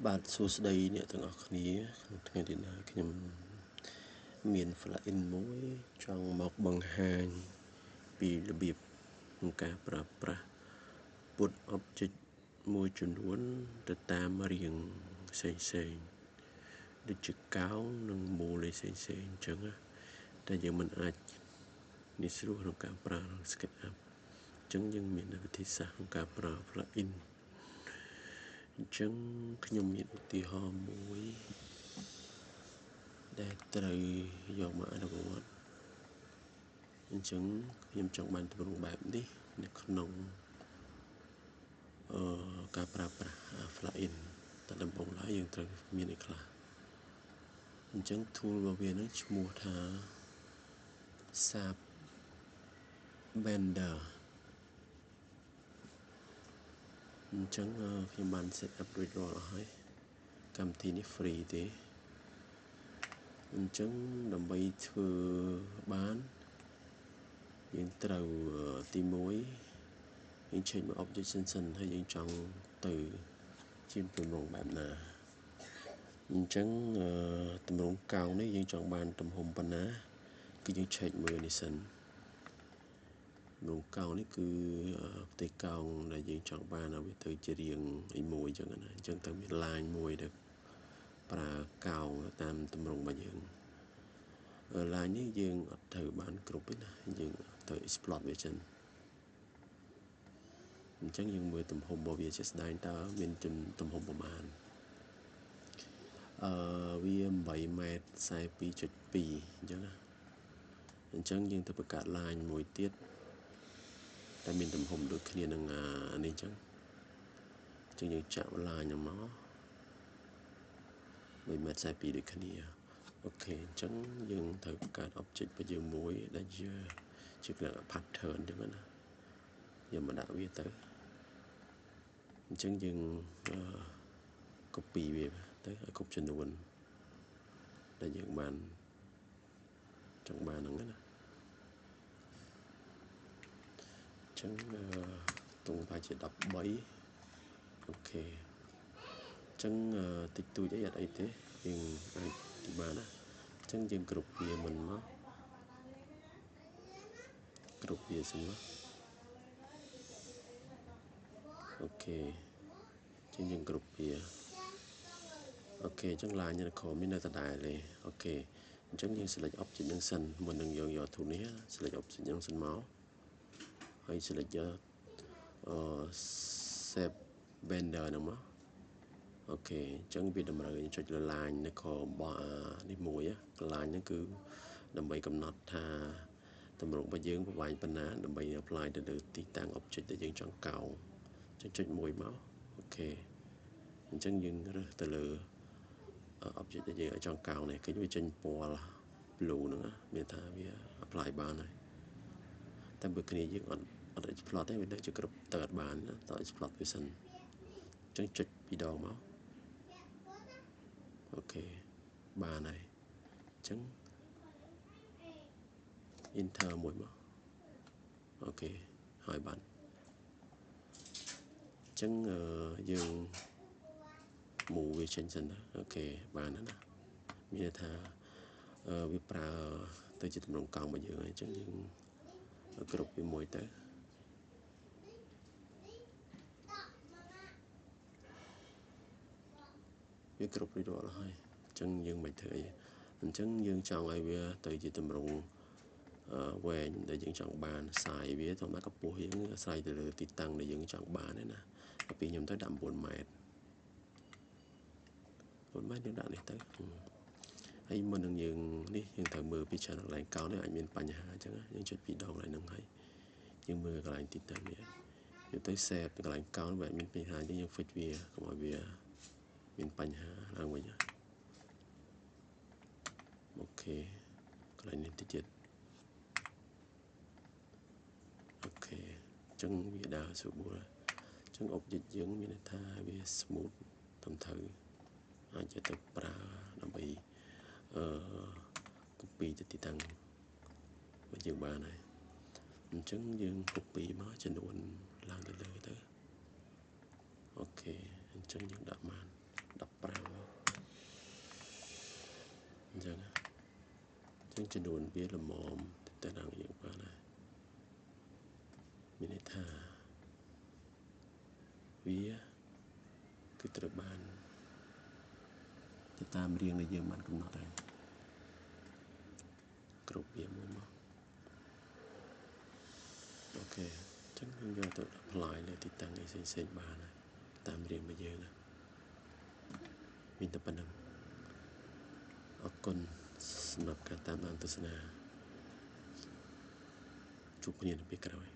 បាទសួស្តីអ្នកទាំងអស់គ្នាថ្ងៃទីនេះខ្ញុំមាន file មួយចង់មកបង្ហាញពីរបៀបក្នុងការប្រើប្រាស់ put object មួយចំនួនទៅតាមរាងផ្សេងដូចជាកោងនិងមូលផ្សេងអញ្ចឹងតែយើងមិនអាចងាយស្រួលក្នុងការប្រើ SketchUp អញ្ចឹងយើងមានវិធីសាស្ត្រក្នុងការប្រើ plugin អញ្ចឹងខ្ញុំមានឧទាហរណ៍មួយដែលត្រូវយកមកអនុវត្តអញ្ចឹងខ្ញុំចង់បានទម្រង់បែបនេះនៅក្នុងការប្រើប្រាស់ plugin តែដំបូងឡើយយើងត្រូវមានអីខ្លះអញ្ចឹង tool របស់វានឹងឈ្មោះថា SAP Blender អញ្ចឹងខ្ញុំបាន set up រួចរាល់ហើយកម្មវិធីនេះ free ទេអញ្ចឹងដើម្បីធ្វើបានយើងត្រូវទី1យើងចេញមក object សិនហើយយើងចង់ទៅជាទម្រង់បែបណាអញ្ចឹងទម្រង់កោងនេះយើងចង់បានទំហំប៉ុណ្ណាគឺយើងឆែកមើលនេះសិនទម្រង់កោងនេះគឺផ្ទៃកោងដែលយើងចង់បានឲ្យវាទៅជារាងអីមួយអញ្ចឹងណាអញ្ចឹងត្រូវមាន line មួយដែលប្រើកោងតាមទម្រង់របស់យើងline នេះយើងអត់ត្រូវបានគ្រប់ទេណាយើងត្រូវ export វាចឹងអញ្ចឹងយើងមើលទំហំរបស់វាជាក់ស្ដែងតើមានទំហំប្រមាណវា8.42.2 ម៉ែត្រអញ្ចឹងណាអញ្ចឹងយើងទៅបង្កើត line មួយទៀតដែលមានទំហំដូចគ្នានឹងនេះអញ្ចឹងយើងចាក់ line ហ្នឹងមក3.42 ម៉ែត្រដូចគ្នាអូខេអញ្ចឹងយើងត្រូវបង្កើត object របស់យើងមួយដែលជាលក្ខណៈ pattern អញ្ចឹងណាយើងមកដាក់វាទៅអញ្ចឹងយើងcopy វាទៅឲ្យគ្រប់ចំនួនដែលយើងបានចង់បានហ្នឹងណាអញ្ចឹងទង់ប្រហែលជា13អូខេអញ្ចឹងតិចតួចអីអត់អីទេយើងអាចទីបានណាអញ្ចឹងយើងគ្រប់វាមិនមកគ្រប់វាសិនមកអូខេអញ្ចឹងយើងគ្រប់វាអូខេអញ្ចឹង line នៅក្រោមនេះនៅដដែលទេអូខេអញ្ចឹងយើង select object ហ្នឹងសិនមុននឹងយើងយក tool នេះ select object ហ្នឹងសិនមកហើយ select យកSAP Blender ហ្នឹងមកអូខេអញ្ចឹងវាតម្រូវឲ្យចុចលើ line នៅក្រោមរបស់នេះមួយ line ហ្នឹងគឺដើម្បីកំណត់ថាទម្រង់របស់យើងប្រវែងប៉ុណ្ណាដើម្បី apply ទៅលើទីតាំង object ដែលយើងចង់កោងចុចមួយមកអូខេអញ្ចឹងយើងរើសទៅលើ object ដែលយើងចង់កោងនេះឃើញវាចេញពណ៌ blue ហ្នឹងមានថាវា apply បានហើយតែបើគ្នាយើងអត់ export ទេវានៅជាគ្រប់ទៅអត់បានតើ export វាសិនអញ្ចឹងចុចពីរដងមកអូខេបានហើយអញ្ចឹង enter មួយមកអូខេហើយបានអញ្ចឹងយើង move វាចេញសិនអូខេបានហើយណាមានថាវាប្រើទៅជាទម្រង់កោងរបស់យើងហើយអញ្ចឹងយើងគ្រប់វាមួយទៅវាគ្រប់រួចរាល់ហើយអញ្ចឹងយើងមិនធ្វើអីអញ្ចឹងយើងចង់ឲ្យវាទៅជាទម្រង់វែងដែលយើងចង់បានខ្សែវាធម្មតាកម្ពស់យើងអាស្រ័យទៅលើទីតាំងដែលយើងចង់បានណាពីខ្ញុំទៅដាក់9 ម៉ែត្រ9 ម៉ែត្រយើងដាក់នេះទៅហើយមុននឹងយើងនេះយើងត្រូវមើលពី channel កន្លែងកោងនេះអាចមានបញ្ហាអញ្ចឹងយើងចុចពីរដងកន្លែងហ្នឹងហើយយើងមើលកន្លែងទីតាំងវាយើងទៅ save កន្លែងកោងវាមានបញ្ហាអញ្ចឹងយើង fix វាកុំឲ្យវាមានបញ្ហាឡើងវិញអូខេកន្លែងនេះតិចទៀតអូខេអញ្ចឹងវាដើរស្រួលអញ្ចឹង object យើងមានន័យថាវា smooth ត្រឹមត្រូវអាចទៅប្រើដើម្បីcopy ទៅទីតាំងរបស់យើងបានហើយអញ្ចឹងយើង copy មកចំនួនឡើងទៅលើទៅអូខេអញ្ចឹងយើងដាក់បាន ចឹងចំនួនវាល្មមតែដល់យើងបានហើយមានន័យថាវាគឺត្រូវបានទៅតាមរៀងដែលយើងបានកំណត់ហើយគ្រប់វាមួយមកអូខេចឹងយើងយកទៅ apply លើទីតាំងអីផ្សេងៗបានហើយតាមរៀងរបស់យើងណាមានតែប៉ុណ្្នឹងអរគុណសម្រាប់ការតាមដានទស្សនាជួបគ្នានៅពេលក្រោយ